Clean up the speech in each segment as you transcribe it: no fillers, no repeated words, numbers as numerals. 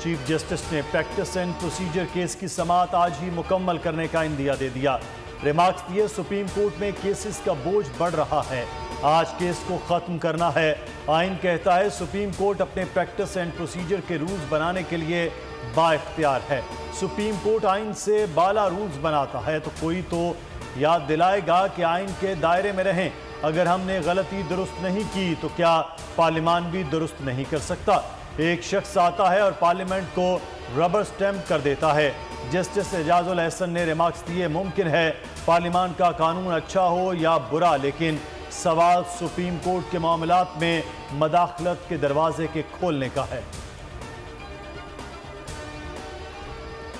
Chief justice ने practice and procedure case की समाअत आज ही मुकम्मल करने का इंदिया दे दिया। रिमार्क्स दिए, सुप्रीम कोर्ट में केसेस का बोझ बढ़ रहा है, आज केस को खत्म करना है। आइन कहता है सुप्रीम कोर्ट अपने प्रैक्टिस एंड प्रोसीजर के रूल्स बनाने के लिए बाइख्तियार है। सुप्रीम कोर्ट आइन से बाला रूल्स बनाता है तो कोई तो याद दिलाएगा कि आइन के दायरे में रहें। अगर हमने गलती दुरुस्त नहीं की तो क्या पार्लियामान भी दुरुस्त नहीं कर सकता? एक शख्स आता है और पार्लियामेंट को रबर स्टैम्प कर देता है। जस्टिस एजाजुल एहसन ने रिमार्क्स दिए, मुमकिन है पार्लियामान का कानून अच्छा हो या बुरा, लेकिन सवाल सुप्रीम कोर्ट के मामलात में मदाखलत के दरवाजे के खोलने का है।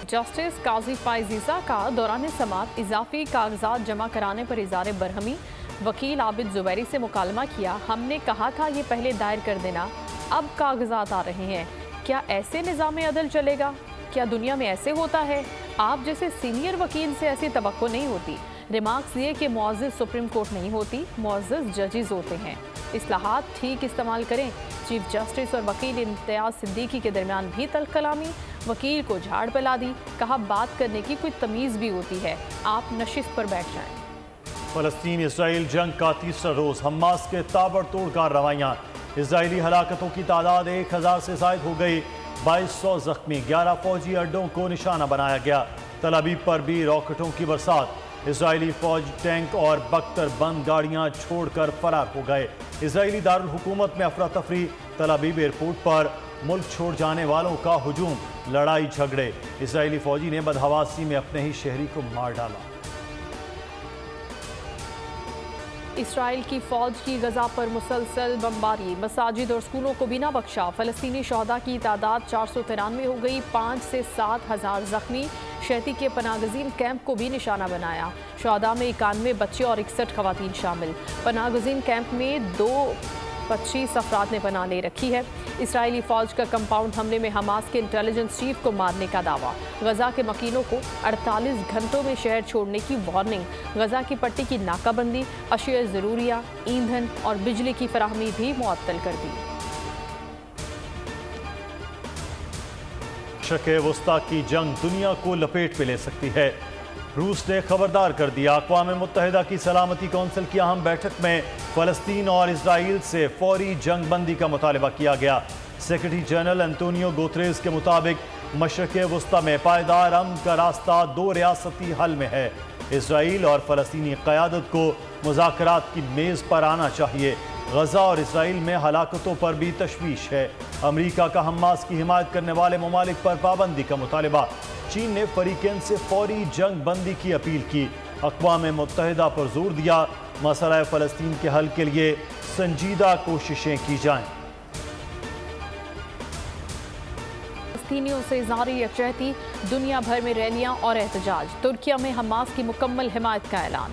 जस्टिस काजी फाइजीसा का दौरान समाअत इजाफी कागजात जमा कराने पर इज़हार बरहमी। वकील आबिद जुबैरी से मुकालमा किया, हमने कहा था ये पहले दायर कर देना, अब कागजात आ रहे हैं, क्या ऐसे निज़ाम अदल चलेगा? क्या दुनिया में ऐसे होता है? आप जैसे सीनियर वकील से ऐसी तवक्को नहीं होती। रिमार्क्स ये कि मुअज़्ज़िज़ सुप्रीम कोर्ट नहीं होती, मुअज़्ज़िज़ जजेस होते हैं। इस्लाहात ठीक इस्तेमाल करें। चीफ जस्टिस और वकील इम्तियाज़ सिद्दीकी के दरमियान भी तल्ख कलामी, वकील को झाड़ पिला दी, कहा बात करने की कोई तमीज़ भी होती है, आप नशिस्त पर बैठ जाएं। फ़लस्तीन इसराइल जंग का तीसरा रोज़, हमास के ताबड़तोड़ कार्रवाइयाँ, इजरायली हलाकतों की तादाद 1000 से ज़ायद हो गई, 2200 जख्मी, 11 फौजी अड्डों को निशाना बनाया गया। तल अवीव पर भी रॉकेटों की बरसात, इजरायली फौज टैंक और बख्तर बंद गाड़ियां छोड़कर फरार हो गए। इजरायली दारुल हुकूमत में अफरा तफरी, तल अवीव एयरपोर्ट पर मुल्क छोड़ जाने वालों का हुजूम, लड़ाई झगड़े, इजरायली फौजी ने बदहवासी में अपने ही शहरी को मार डाला। इसराइल की फौज की गजा पर मुसलसल बमबारी, मसाजिद और स्कूलों को बिना बख्शा। फ़लस्तीनी शहदा की तादाद 493 हो गई, 5 से 7 हज़ार जख्मी। शहती के पनागज़ीन कैंप को भी निशाना बनाया। शहदा में 91 बच्चे और 61 खवातीन शामिल। पनागज़ीन कैंप में 225 अफराद ने पनाह ले रखी है। इसराइली फौज का कंपाउंड हमले में हमास के इंटेलिजेंस चीफ को मारने का दावा। गजा के मकीनों को 48 घंटों में शहर छोड़ने की वार्निंग। गजा की पट्टी की नाकाबंदी, अशिया ज़रूरिया, ईंधन और बिजली की फराहमी भी मुअत्तल कर दी। शके वस्ता की जंग दुनिया को लपेट में ले सकती है, रूस ने खबरदार कर दिया। अक़वाम मुत्तहिदा की सलामती कौंसिल की अहम बैठक में फ़लस्तीन और इसराइल से फौरी जंग बंदी का मुतालबा किया गया। सेक्रेटरी जनरल एंटोनियो गुतेरेस के मुताबिक मशरक़े वस्ता में पायदार अमन का रास्ता 2 रियासती हल में है। इसराइल और फ़लस्तीनी क़यादत को मुज़ाकरात की मेज़ पर आना चाहिए। गजा और इसराइल में हलाकतों पर भी तशवीश है। अमरीका का हमास की हिमायत करने वाले ममालिक पर पाबंदी का मुतालबा। चीन ने फरीकैन से फौरी जंग बंदी की अपील की। अक़वाम मुत्तहिदा पर जोर दिया, मसला फ़लस्तीन के हल के लिए संजीदा कोशिशें की जाएं। फ़लस्तीनियों से ज़ारी यकजहती, दुनिया भर में रैलियां और एहतजाज। तुर्किया में हमास की मुकम्मल हिमायत का ऐलान।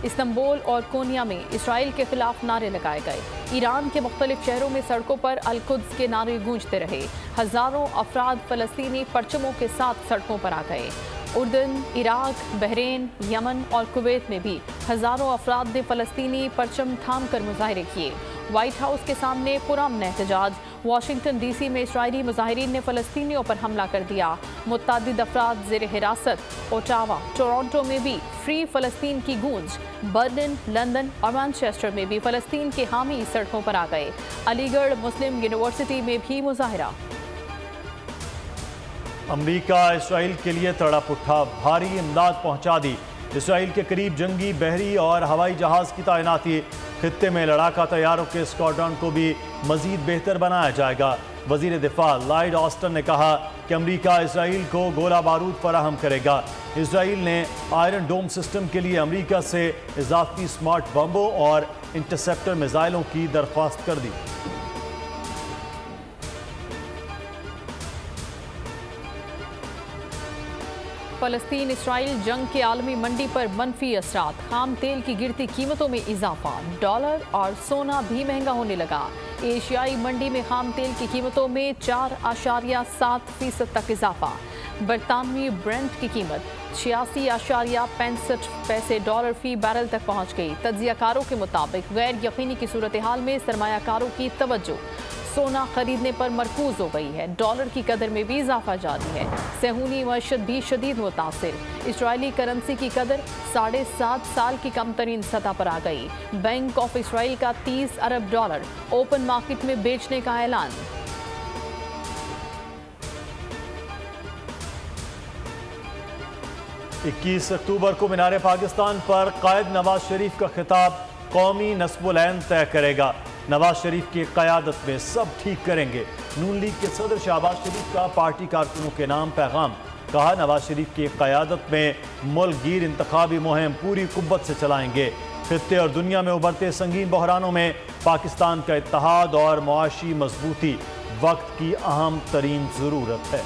इस्तांबुल और कोनिया में इसराइल के खिलाफ नारे लगाए गए। ईरान के मुख्तलिफ शहरों में सड़कों पर अल-कुद्स के नारे गूंजते रहे। हज़ारों अफराद फ़लस्तीनी परचमों के साथ सड़कों पर आ गए। उर्दन, इराक, बहरीन, यमन और कुवैत में भी हज़ारों अफराद ने फ़लस्तीनी परचम थाम कर मुजाहरे किए। वाइट हाउस के सामने पुरअमन एहतजाज। वाशिंगटन डीसी में इसराइली मुजाहिरीन ने फ़लस्तीनियों पर हमला कर दिया। मुतअद्दिद अफराद ज़ेर हिरासत। ओटावा, टोरंटो में भी फ्री फ़लस्तीन की गूंज। बर्लिन, लंदन और मैनचेस्टर में भी फ़लस्तीन के हामी सड़कों पर आ गए। अलीगढ़ मुस्लिम यूनिवर्सिटी में भी मुजाहिरा। अमरीका इसराइल के लिए तड़प उठा, भारी इमदाद पहुंचा दी। इसराइल के करीब जंगी, बहरी और हवाई जहाज़ की तैनाती। खित्ते में लड़ाका तैयारों के स्क्वाड्रन को भी मजीद बेहतर बनाया जाएगा। वजीर दिफा लॉयड ऑस्टिन ने कहा कि अमरीका इसराइल को गोला बारूद फराहम करेगा। इसराइल ने आयरन डोम सिस्टम के लिए अमरीका से इजाफी स्मार्ट बम्बों और इंटरसेप्टर मिसाइलों की दरख्वास्त कर दी। फ़लस्तीन इसराइल जंग के आलमी मंडी पर मनफी असरात। खाम तेल की गिरती कीमतों में इजाफा। डॉलर और सोना भी महंगा होने लगा। एशियाई मंडी में खाम तेल की कीमतों में 4.7% तक इजाफा। बरतानवी ब्रेंट की कीमत 86.65 डॉलर फी बैरल तक पहुँच गई। तज्जियाकारों के मुताबिक गैर यकीनी की सूरत हाल में सरमायाकारों की तवज्जो। सोना खरीदने पर मरकूज हो गई है। डॉलर की कदर में भी इजाफा जारी है। सहूनी मईशत भी शदीद मुतासिर। इसराइली करेंसी की कदर 7.5 साल की कम तरीन सतह पर आ गई। बैंक ऑफ इसराइल का 30 अरब डॉलर ओपन मार्केट में बेचने का ऐलान। इक्कीस अक्टूबर को मीनार पाकिस्तान पर कायद नवाज शरीफ का खिताब कौमी नस्ब-उल-ऐन तय करेगा। नवाज शरीफ की क़यादत में सब ठीक करेंगे। नून लीग के सदर शहबाज शरीफ का पार्टी कारकुनों के नाम पैगाम। कहा, नवाज शरीफ की क़यादत में मुल्क गिर इंतखाबी मुहिम पूरी कुव्वत से चलाएंगे। खित्ते और दुनिया में उभरते संगीन बहरानों में पाकिस्तान का इत्तेहाद और मुआशी मजबूती वक्त की अहम तरीन ज़रूरत है।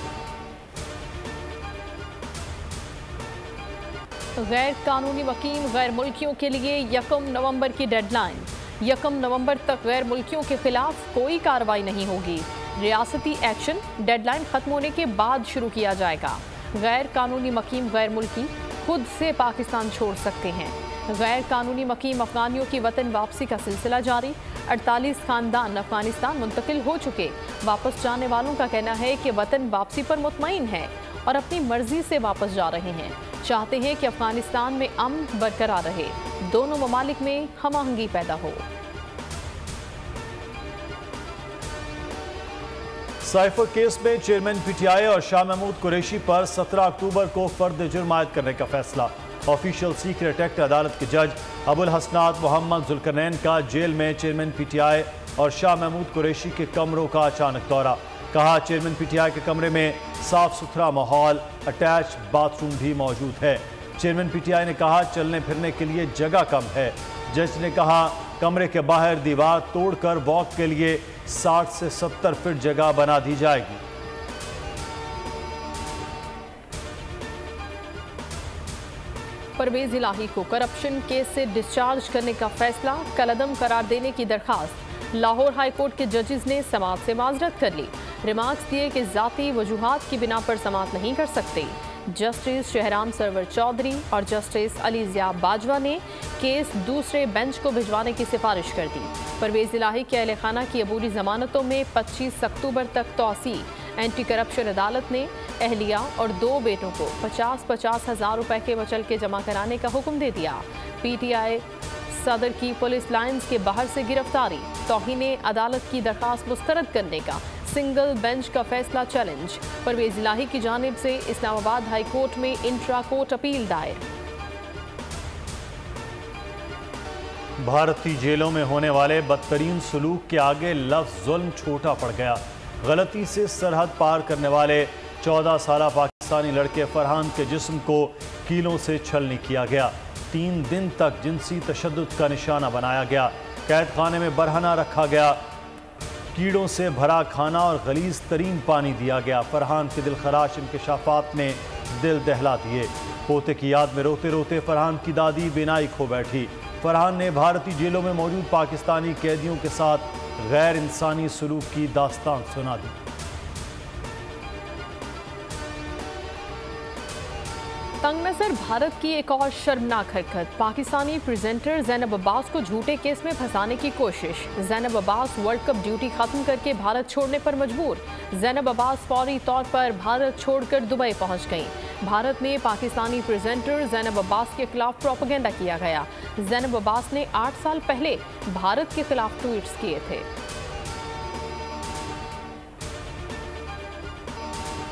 गैर कानूनी वकील गैर मुल्कियों के लिए 1 नवंबर की डेडलाइन। 1 नवंबर तक गैर मुल्कियों के खिलाफ कोई कार्रवाई नहीं होगी। रियासती एक्शन डेडलाइन खत्म होने के बाद शुरू किया जाएगा। गैर कानूनी मकीम गैर मुल्की खुद से पाकिस्तान छोड़ सकते हैं। गैर कानूनी मकीम अफगानियों की वतन वापसी का सिलसिला जारी। 48 खानदान अफगानिस्तान मुंतकिल हो चुके। वापस जाने वालों का कहना है कि वतन वापसी पर मुतमईन है और अपनी मर्जी से वापस जा रहे हैं। चाहते हैं कि अफगानिस्तान में अमन बरकरार रहे, दोनों ममालिक में हमआहंगी पैदा हो। साइफर केस में चेयरमैन पीटीआई और शाह महमूद कुरैशी पर 17 अक्टूबर को फर्द जुर्म आयद करने का फैसला। ऑफिशियल सीक्रेट एक्ट अदालत के जज अबुल हसनात मोहम्मद जुल्करनैन का जेल में चेयरमैन पीटीआई और शाह महमूद कुरैशी के कमरों का अचानक दौरा। कहा, चेयरमैन पीटीआई के कमरे में साफ सुथरा माहौल, अटैच बाथरूम भी मौजूद है। चेयरमैन पीटीआई ने कहा, चलने फिरने के लिए जगह कम है। जज ने कहा, कमरे के बाहर दीवार तोड़कर वॉक के लिए 60 से 70 फीट जगह बना दी जाएगी। परवेज इलाही को करप्शन केस से डिस्चार्ज करने का फैसला। कलअदम करार देने की दरखास्त। लाहौर हाई कोर्ट के जजेस ने समाअत से माजरत कर ली। रिमार्क्स दिए कि जाती वजूहात की बिना पर समाअत नहीं कर सकते। जस्टिस शहराम सरवर चौधरी और जस्टिस अली ज़िया बाजवा ने केस दूसरे बेंच को भिजवाने की सिफारिश कर दी। परवेज इलाही के अहले खाना की अबूरी जमानतों में 25 अक्टूबर तक तौसी। एंटी करप्शन अदालत ने अहलिया और 2 बेटों को 50-50 हज़ार रुपए के वचल के जमा कराने का हुक्म दे दिया। पीटीआई सदर की पुलिस लाइन्स के बाहर से गिरफ्तारी। तौहीने अदालत की दरखास्त मुस्तरद करने का सिंगल बेंच का फैसला चैलेंज। परवेज इलाही की जानिब से इस्लामाबाद हाई कोर्ट में इंट्रा कोर्ट अपील दायर। भारतीय जेलों में होने वाले बदतरीन सलूक के आगे लफ्ज़ जुल्म छोटा पड़ गया। गलती से सरहद पार करने वाले 14 साला पाकिस्तानी लड़के फरहान के जिस्म को कीलों से छलनी किया गया। 3 दिन तक जिनसी तशद्दुद का निशाना बनाया गया। कैद खाने में बरहना रखा गया। कीड़ों से भरा खाना और गलीज तरीन पानी दिया गया। फरहान के दिलखराश इंकशाफात ने दिल दहला दिए। पोते की याद में रोते रोते फरहान की दादी बिनाई खो बैठी। फरहान ने भारतीय जेलों में मौजूद पाकिस्तानी कैदियों के साथ गैर इंसानी सलूक की दास्तान सुना दी। तंग नजर भारत की एक और शर्मनाक हरकत। पाकिस्तानी प्रेजेंटर ज़ैनब अब्बास को झूठे केस में फंसाने की कोशिश। Zainab Abbas world cup duty खत्म करके भारत छोड़ने पर मजबूर। ज़ैनब अब्बास फौरी तौर पर भारत छोड़कर दुबई पहुंच गईं। भारत में पाकिस्तानी प्रेजेंटर ज़ैनब अब्बास के खिलाफ प्रोपेगेंडा किया गया। ज़ैनब अब्बास ने 8 साल पहले भारत के खिलाफ ट्वीट्स किए थे।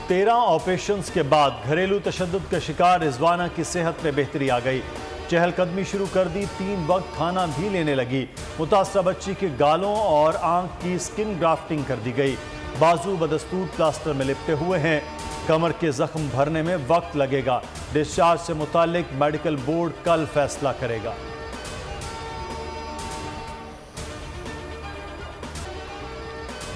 13 ऑपरेशंस के बाद घरेलू तशद्दुद का शिकार रिजवाना की सेहत में बेहतरी आ गई। चहलकदमी शुरू कर दी। 3 वक्त खाना भी लेने लगी। मुतासरा बच्ची के गालों और आंख की स्किन ग्राफ्टिंग कर दी गई। बाजू बदस्तूर प्लास्टर में लिपटे हुए हैं। कमर के जख्म भरने में वक्त लगेगा। डिस्चार्ज से मुतालिक मेडिकल बोर्ड कल फैसला करेगा।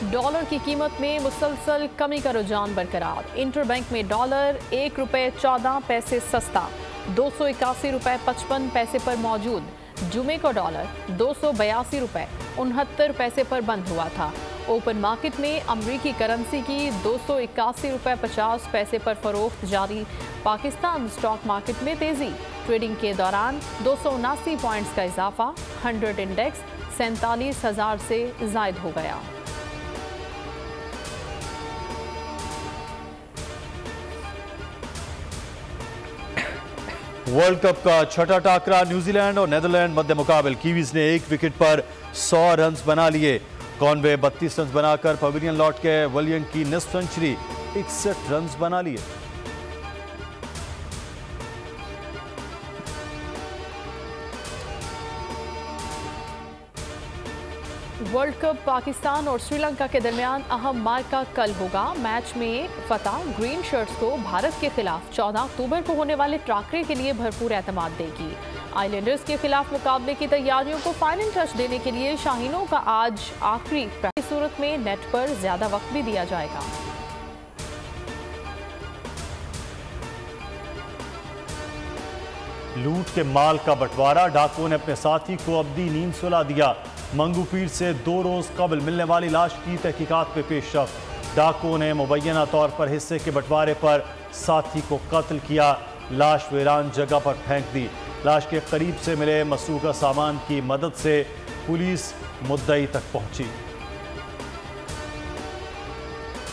डॉलर की कीमत में मुसलसल कमी का रुझान बरकरार। इंटरबैंक में डॉलर 1 रुपये 14 पैसे सस्ता 281 रुपये 55 पैसे पर मौजूद। जुमे को डॉलर 282 रुपये 69 पैसे पर बंद हुआ था। ओपन मार्केट में अमरीकी करेंसी की 281 रुपये 50 पैसे पर फरोख्त जारी। पाकिस्तान स्टॉक मार्केट में तेजी। ट्रेडिंग के दौरान 279 पॉइंट्स का इजाफा। 100 इंडेक्स 47,000 से जायद हो गया। वर्ल्ड कप का छठा टाकरा न्यूजीलैंड और नेदरलैंड मध्य मुकाबल। कीवीज ने एक विकेट पर 100 रन बना लिए। कॉनवे 32 रन बनाकर पवेलियन लौट के विलियम की निस्फ सेंचुरी 61 रन बना लिए। वर्ल्ड कप पाकिस्तान और श्रीलंका के दरमियान अहम मार्का कल होगा। मैच में फतह ग्रीन शर्ट्स को भारत के खिलाफ 14 अक्टूबर को होने वाले टाकरे के लिए भरपूर एतमाद देगी। आइलैंडर्स के खिलाफ मुकाबले की तैयारियों को फाइनल टच देने के लिए शाहीनों का आज आखिरी प्रैक्टिस सूरत में नेट पर ज्यादा वक्त भी दिया जाएगा। लूट के माल का बंटवारा। डाकुओं ने अपने साथी को अब्दी नींद सुला दिया। मंगू पीर से 2 रोज कबल मिलने वाली लाश की तहकीकात पे पेशरफ्त। डाकुओं ने मुबैना तौर पर हिस्से के बंटवारे पर साथी को कत्ल किया। लाश वीरान जगह पर फेंक दी। लाश के करीब से मिले मसरूका सामान की मदद से पुलिस मुद्दई तक पहुंची।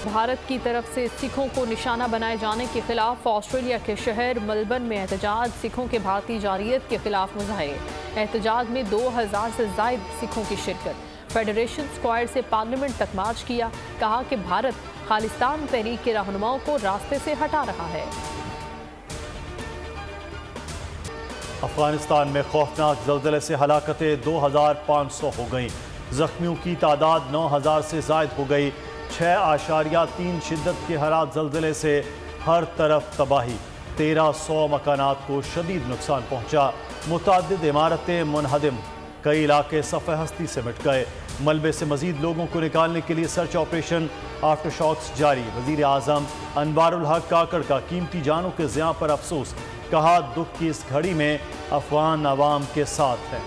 भारत की तरफ से सिखों को निशाना बनाए जाने के खिलाफ ऑस्ट्रेलिया के शहर मेलबर्न में एहतजाज। सिखों के भारतीय जारियत के खिलाफ मुजाहिरे। एहतजाज में 2000 से जायद सिखों की शिरकत। फेडरेशन स्क्वायर से पार्लियामेंट तक मार्च किया। कहा कि भारत खालिस्तान तहरीक के रहनुमाओं को रास्ते से हटा रहा है। अफगानिस्तान में खौफनाक ज़ल्ज़ले से हलाकतें 2500 हो गई। जख्मियों की तादाद 9000 से जायद हो गई। 6.3 शिद्दत के हरात ज़ल्ज़ले से हर तरफ तबाही। 1300 मकानात को शदीद नुकसान पहुंचा। मुतअद्दिद इमारतें मुनहदिम। कई इलाके सफ़े हस्ती से मिट गए। मलबे से मजीद लोगों को निकालने के लिए सर्च ऑपरेशन आफ्टर शॉक्स जारी। वज़ीर आज़म अनवारुल हक काकड़ का कीमती जानों के ज़ियां पर अफसोस। कहा दुख की इस घड़ी में अफगान अवाम के साथ है।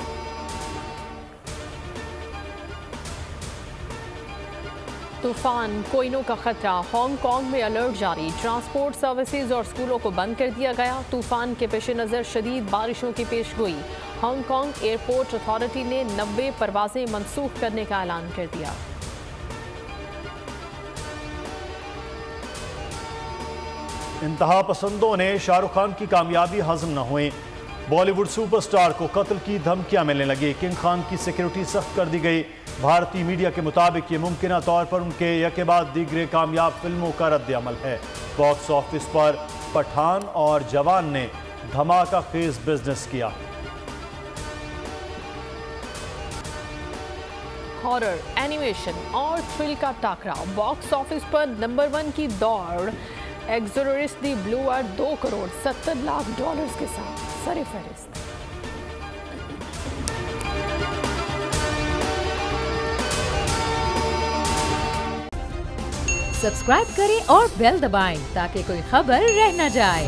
तूफान कोइनो का खतरा। हांगकांग में अलर्ट जारी। ट्रांसपोर्ट सर्विसेज और स्कूलों को बंद कर दिया गया। तूफान के पेश नज़र शदीद बारिशों की पेशगोई। हांगकांग एयरपोर्ट अथॉरिटी ने 90 परवाजें मनसूख करने का ऐलान कर दिया। इंतहा पसंदों ने शाहरुख खान की कामयाबी हजम न हुई। बॉलीवुड सुपरस्टार को कत्ल की धमकियां मिलने लगी। किंग खान की सिक्योरिटी सख्त कर दी गई। भारतीय मीडिया के मुताबिक ये मुमकिन तौर पर उनके यके बाद दीगरे कामयाब फिल्मों का रद्द अमल है। बॉक्स ऑफिस पर पठान और जवान ने धमाका खेज बिजनेस किया। हॉरर, एनिमेशन और थ्रिल का टाकरा। बॉक्स ऑफिस पर नंबर 1 की दौड़। एक्सोरिस्ट दी ब्लू आर्ट 2 करोड़ 70 लाख डॉलर्स के साथ सरे फहरिस्त। सब्सक्राइब करें और बेल दबाएं ताकि कोई खबर रह न जाए।